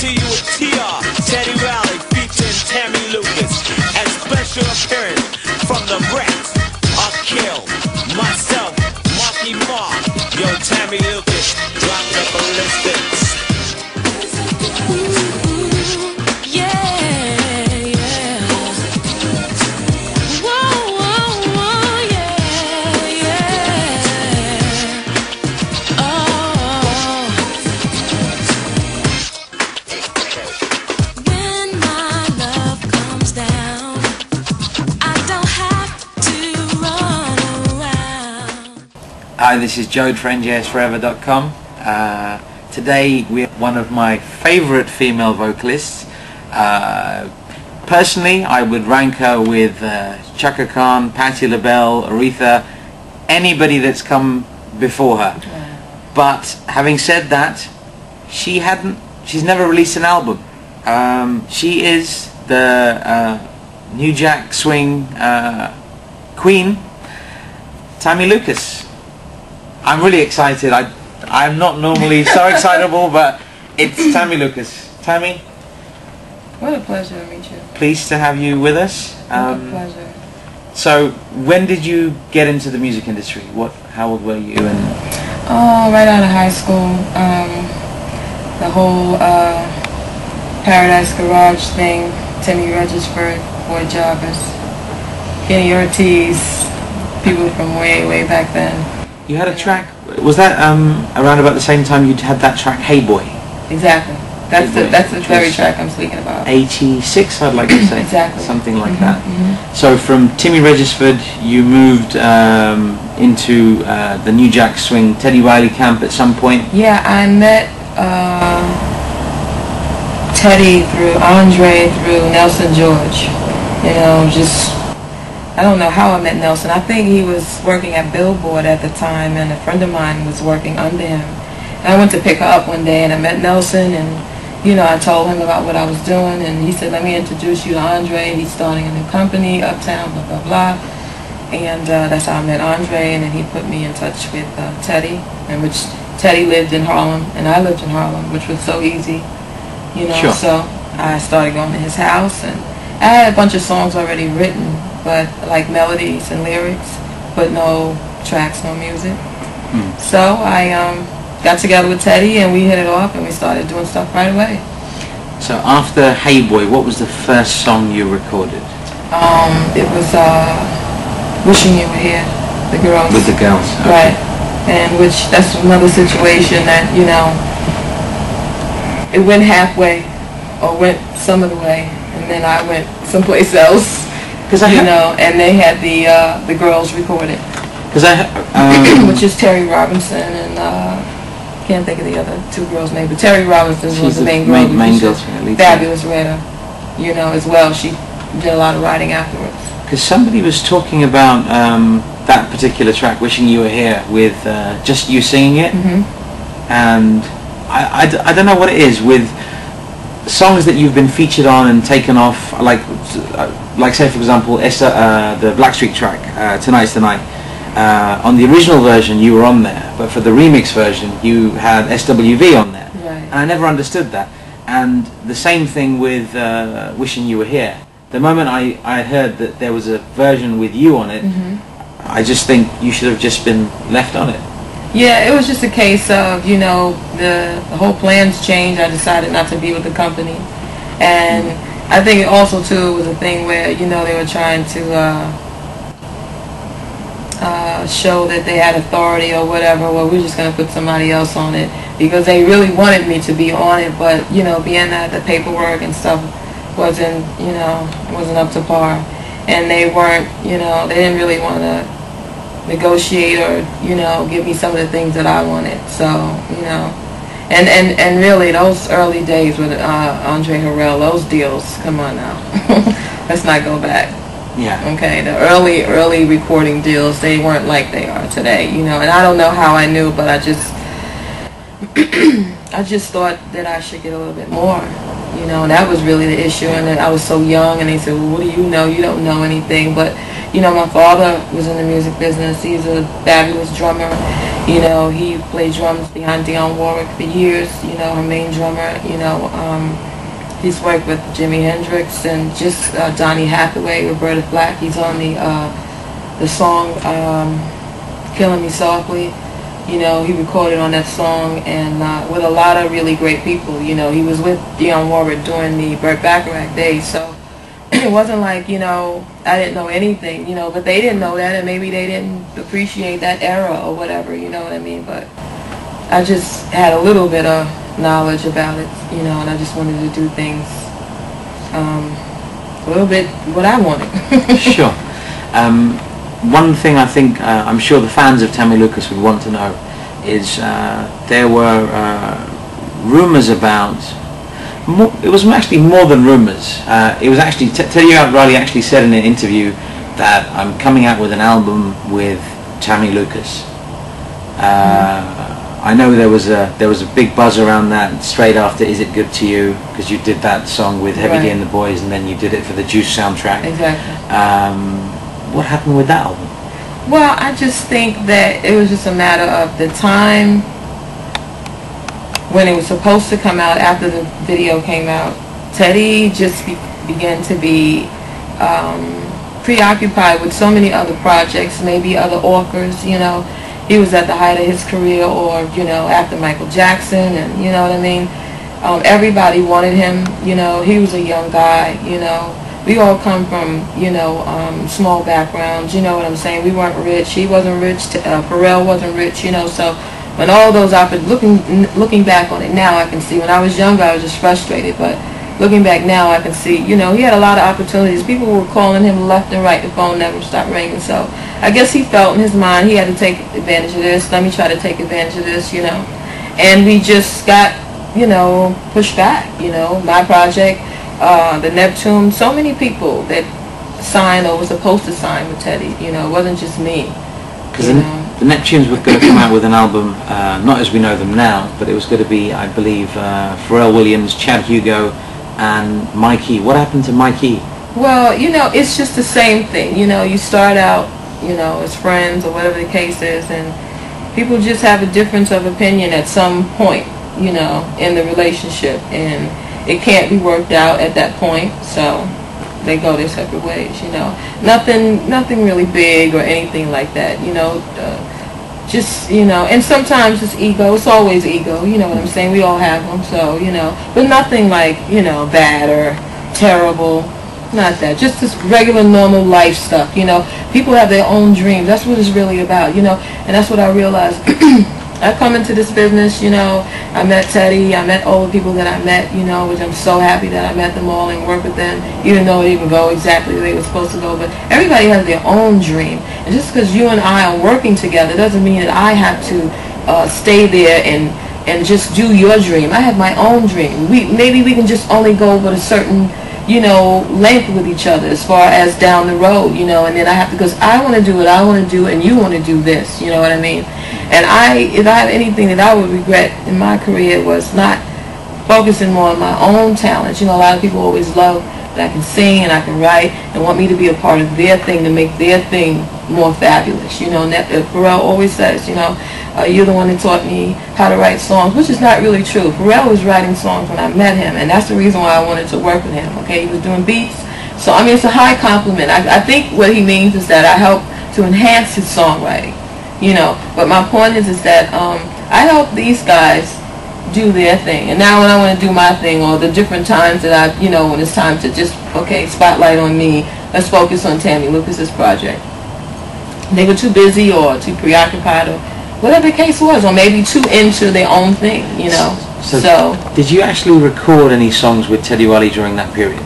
to you with TR, Teddy Riley, featuring Tammy Lucas, and special appearance from the Rex, Kill, myself, Marky Mark, yo, Tammy Lucas, drop the ballistics. Hi, this is Jode for NJS4E.com. Today we have one of my favorite female vocalists. Personally, I would rank her with Chaka Khan, Patti LaBelle, Aretha, anybody that's come before her. But having said that, she's never released an album. She is the New Jack Swing queen, Tammy Lucas. I'm really excited. I'm not normally so excitable, but it's Tammy Lucas. Tammy, what a pleasure to meet you. Pleased to have you with us. What a pleasure. So, when did you get into the music industry? How old were you? Right out of high school. The whole Paradise Garage thing, Timmy Regisford, Boy Jarvis, Kenny Ortiz, people from way, way back then. You had a track, was that around about the same time you had that track, Hey Boy? Exactly. That's the very track I'm speaking about. 86, I'd like to say. Exactly. Something like that. So from Timmy Regisford, you moved into the New Jack Swing, Teddy Riley camp at some point? Yeah, I met Teddy through Andre, through Nelson George. You know, I don't know how I met Nelson. I think he was working at Billboard at the time, and a friend of mine was working under him. And I went to pick her up one day, and I met Nelson, and you know, I told him about what I was doing, and he said, "Let me introduce you to Andre. He's starting a new company, Uptown, blah blah blah." And that's how I met Andre, and then he put me in touch with Teddy, and which Teddy lived in Harlem, and I lived in Harlem, which was so easy, you know. Sure. So I started going to his house, and I had a bunch of songs already written, but like melodies and lyrics, but no tracks, no music. So I got together with Teddy, and we hit it off, and we started doing stuff right away. So after Hey Boy, what was the first song you recorded? It was Wishing You Were Here, the girls. With the girls. Okay. Right. And that's another situation that, you know, it went halfway, or went some of the way, and then I went someplace else. You know, and they had the girls recorded. Which is Terry Robinson and can't think of the other two girls' name, but Terry Robinson was the main girl. Fabulous writer, you know, as well. She did a lot of writing afterwards. Because somebody was talking about that particular track, Wishing You Were Here, with just you singing it, and I don't know what it is with songs that you've been featured on and taken off, like say for example the Blackstreet track, Tonight's the Night. On the original version you were on there, but for the remix version you had SWV on there. Right. And I never understood that. And the same thing with Wishing You Were Here. The moment I heard that there was a version with you on it, I just think you should have just been left on it. Yeah, it was just a case of, you know, the whole plans changed. I decided not to be with the company, and I think also too was a thing where, you know, they were trying to show that they had authority or whatever. Well, we're just going to put somebody else on it because they really wanted me to be on it, but you know, being that the paperwork and stuff wasn't up to par, and they weren't, you know, they didn't really want to negotiate or, you know, give me some of the things that I wanted. So, you know, and really those early days with Andre Harrell, those deals, come on now, let's not go back. Yeah. Okay, the early recording deals, they weren't like they are today, you know, and I don't know how I knew, but I just I just thought that I should get a little bit more, you know, and that was really the issue. And then I was so young, and they said, well, what do you know? You don't know anything. But, you know, my father was in the music business. He's a fabulous drummer. You know, he played drums behind Dionne Warwick for years, you know, her main drummer. You know, he's worked with Jimi Hendrix and just Donny Hathaway, Roberta Flack. He's on the song Killing Me Softly. You know, he recorded on that song, and with a lot of really great people. You know, he was with Dionne Warwick during the Burt Bacharach days, so it wasn't like, you know, I didn't know anything, you know, but they didn't know that, and maybe they didn't appreciate that era or whatever, you know what I mean? But I just had a little bit of knowledge about it, you know, and I just wanted to do things a little bit what I wanted. Sure. One thing I think I'm sure the fans of Tammy Lucas would want to know is there were rumours about, it was actually more than rumours. It was actually, Teddy Riley actually said in an interview that I'm coming out with an album with Tammy Lucas. I know there was a big buzz around that straight after Is It Good To You, because you did that song with Heavy D and the Boys, and then you did it for the Juice soundtrack. Exactly. What happened with that album? Well, I just think that it was just a matter of the time when it was supposed to come out. After the video came out, Teddy just began to be preoccupied with so many other projects, maybe other authors, you know. He was at the height of his career, or, you know, after Michael Jackson, and you know what I mean. Everybody wanted him, you know. He was a young guy, you know. We all come from, you know, small backgrounds, you know what I'm saying. We weren't rich. He wasn't rich. Pharrell wasn't rich, you know. So when all those looking back on it now, I can see. When I was younger, I was just frustrated, but looking back now, I can see, you know, he had a lot of opportunities. People were calling him left and right. The phone never stopped ringing. So I guess he felt in his mind he had to take advantage of this. Let me try to take advantage of this, you know. And we just got, you know, pushed back, you know. My project, the Neptune, so many people that signed or were supposed to sign with Teddy, you know. It wasn't just me. Because the Neptunes were going to come out with an album, not as we know them now, but it was going to be, I believe, Pharrell Williams, Chad Hugo, and Mikey. What happened to Mikey? Well, you know, it's just the same thing. You know, you start out, you know, as friends or whatever the case is, and people just have a difference of opinion at some point, you know, in the relationship, and it can't be worked out at that point, so they go their separate ways, you know. Nothing really big or anything like that, you know. Just, you know, and sometimes it's ego. It's always ego, you know what I'm saying? We all have them, so, you know. But nothing like, you know, bad or terrible. Not that. Just this regular, normal life stuff, you know. People have their own dreams. That's what it's really about, you know. And that's what I realized. I come into this business, you know, I met Teddy, I met all the people that I met, you know, which I'm so happy that I met them all and worked with them, even though it didn't go exactly the way it was supposed to go. But everybody has their own dream. And just because you and I are working together doesn't mean that I have to stay there and just do your dream. I have my own dream. Maybe we can just only go with a certain, you know, length with each other as far as down the road, you know, and then I have to, because I want to do what I want to do and you want to do this, you know what I mean? And if I have anything that I would regret in my career was not focusing more on my own talents. You know, a lot of people always love that I can sing and I can write and want me to be a part of their thing, to make their thing more fabulous. You know, and Pharrell always says, you know, you're the one that taught me how to write songs, which is not really true. Pharrell was writing songs when I met him, and that's the reason why I wanted to work with him, okay? He was doing beats. So, I mean, it's a high compliment. I think what he means is that I help to enhance his songwriting, you know. But my point is that I help these guys do their thing. And now when I want to do my thing, or the different times that I, you know, when it's time to just, okay, spotlight on me, let's focus on Tammy Lucas's project. They were too busy or too preoccupied or whatever the case was, or maybe too into their own thing, you know. So did you actually record any songs with Teddy Riley during that period?